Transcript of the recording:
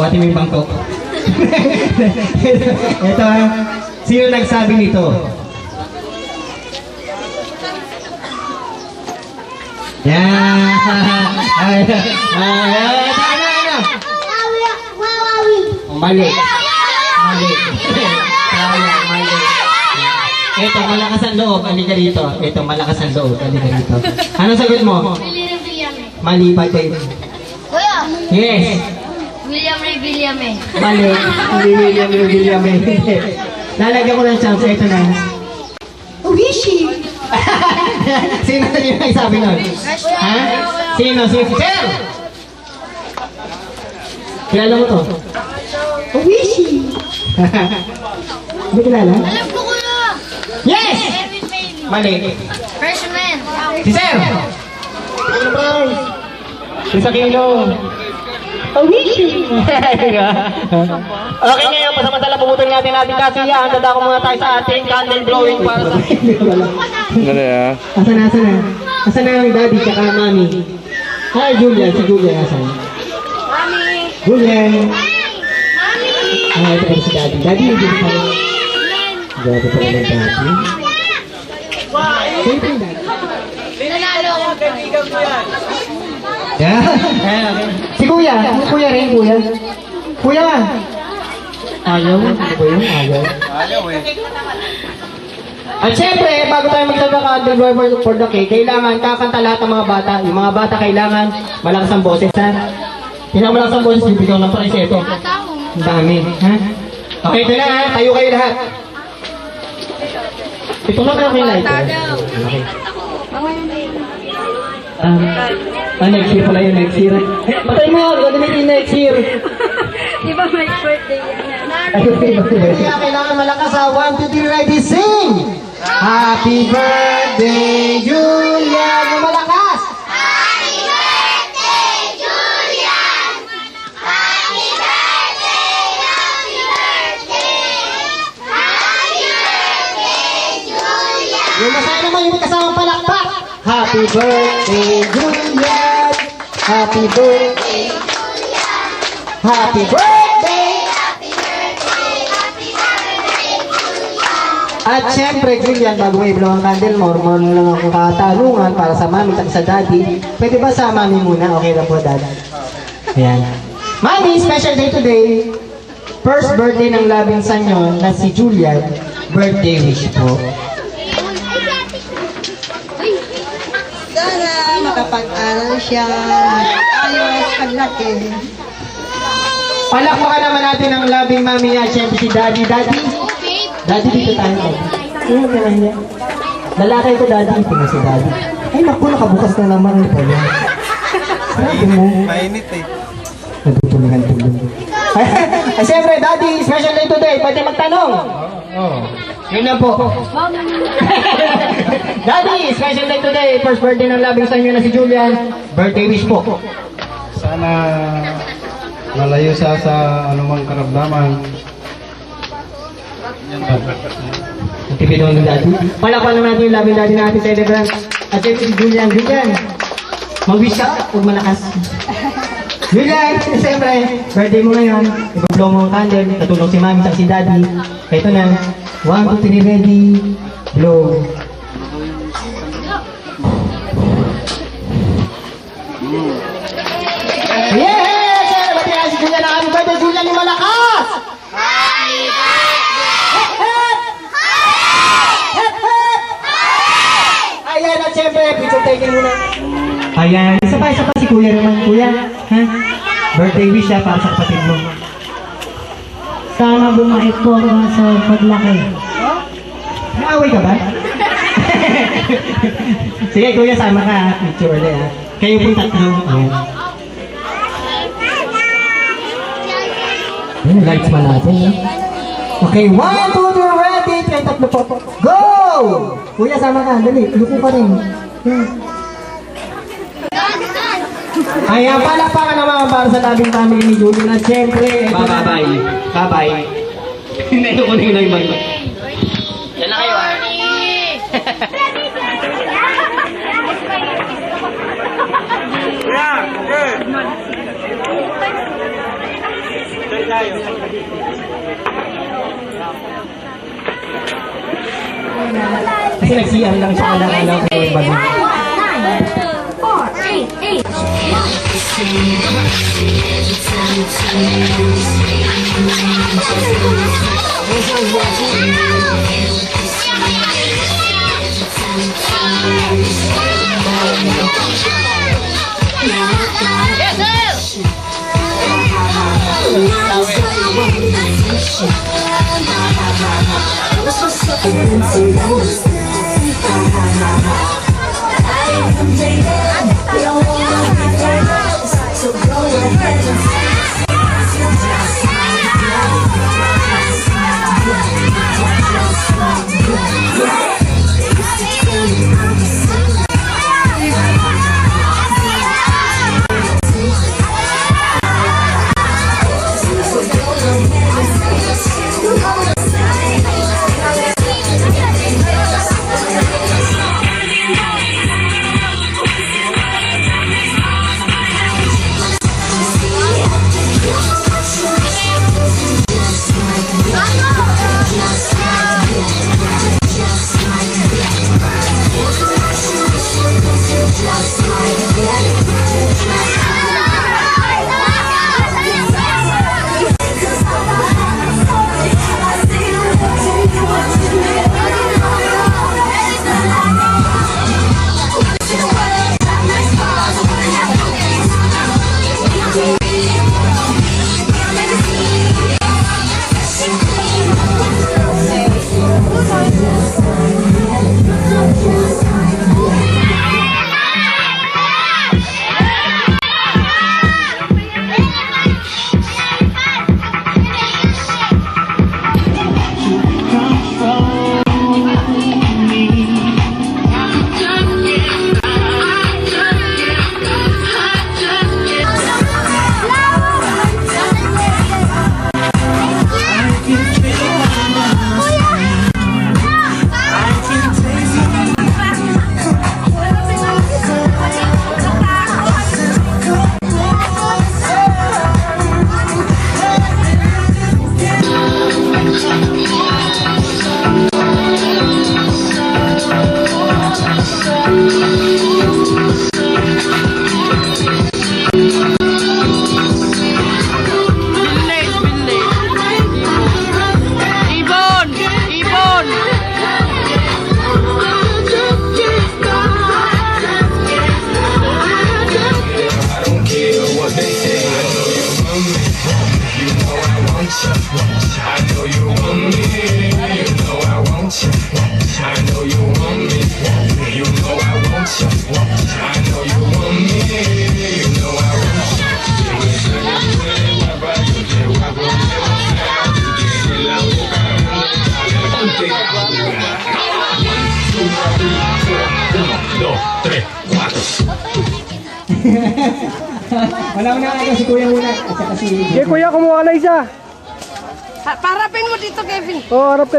Buhatin mo yung bangkok. Ito ha. Sino nagsabi nito? Yan. Mali. Mali. Mali. Ito, malakas ang loob. Halika dito. Ito, malakas ang loob. Halika dito. Anong sagot mo? Mali pa din. Kuya! Yes. William Ray Villame. Mali. Hindi William yung William eh. Lalagyan ko ng chance. Ito na. Ubishi! Sino na yung nagsabi nun? Ha? Sino? Sino? Sir! Kilala mo to? Ubishi! Hindi kilala? Alam ko kuya! Yes! Kevin Payne. Mali. Freshman. Si Sir! Si Sakilo. Ubishi! Okay ngayon, pasamantala puputol natin kasiyahan. Dadako muna tayo sa ating candle blowing para sa... Dali ah. Asan na? Asan na yung daddy tsaka mami? Hi, Julian. Si Julian asan? Mami! Julian! Mami! Ah, ito pala si daddy. Daddy, hindi pa rin. Grabe pala ng daddy. Sino yung daddy? Nanalo ko. Yeah. Si Kuya. Kuya rin, Kuya. Kuya! Ayaw? Ano ba yun? Ayaw? At syempre, bago tayo magsaga-candle blower for the cake, kailangan kakanta lahat ng mga bata. Yung mga bata kailangan malakas ang boses, ha? Pinakamalakas ang boses, bibigyan ng price ito. Ang dami, ha? Okay, ito na, ha? Tayo kayo lahat. Ito na kayo kay light, ha? Okay. Next year pala yun, next year. Patay mo, gagamitin next year. Di ba my birthday yan? Kaya kailangan malakas, ha? 1, 2, 3, ready, sing! Happy birthday, Julian! Yung malakas! Happy birthday, Julian! Happy birthday, happy birthday! Happy birthday, Julian! Yung masaya naman yung kasamang palakpak! Happy birthday, Julian! Happy birthday, Julian! happy birthday! Happy birthday, happy birthday, Julian! At syempre, Julian, bago mo i-blow ang candle mo, meron lang akong katanungan para sa mami at sa daddy. Pwede ba sa mami muna? Okay lang po, dad. Ayan. Mami, special day today. First birthday ng labing sa nyo na si Julian. Birthday wish po. Sana makapag-aral siya, ayos, paglaki. Palakpakan naman natin ang labing mami niya. Siyempre si daddy. Daddy, dito tayo. Sino ka lang yan? Lalaki ko, daddy. Ito na si daddy. Ay, naku, nakabukas na naman ito. Sabi mo. Mainit eh. Natutulungan-tulungan. Ay, siyempre, daddy, special day today. Pwede magtanong. Oo. Yun lang po. Daddy, special day today. First birthday ng labing sa inyo na si Julian. Birthday wish po. Sana malayo siya sa anumang karamdaman. Ang tipid naman ng daddy. Palakpan naman natin yung labing daddy natin sa celebrant. At siyempre si Julian. Julian, mag-wish ka. Huwag malakas. Julian, siyempre, birthday mo ngayon. Ibablow mo ang candle. Natulog si mami at si daddy. Ito na. 1, 2, 3, ready. Blow. Yes! Bati na si Julian. Happy birthday, Julian, yung malakas! Happy Ayan, at syempre, picture taking muna. Ayan, isa pa si Kuya naman. Kuya, ha? Birthday wish siya para sa kapatid mo. Sana bumait po ako sa paglaki. Naaway ka ba? Sige, Kuya, sama ka. Picture ulit, ha? Kayo po tatlo. Ayan. Ayan, lights man natin, ha? Okay, 1, 2, 3, ready. Kayo tatlo po. Go! Kuya, sama ka. Dali, lupo pa rin. Ayan. Ayan, palakpakan naman para sa labing family ni Julian. At syempre, bye-bye. Bye-bye. Hindi ko na yung bye-bye. Yan na kayo, ha? Yeah, good. Kasi nag-CR lang siya alam ko yung bago. 9, 4, 8, 8. Wala mo na nga si Kuya muna at saka si... Kuya, kumuha ka na isa. Parapin mo dito, Kevin. Oo, harap ka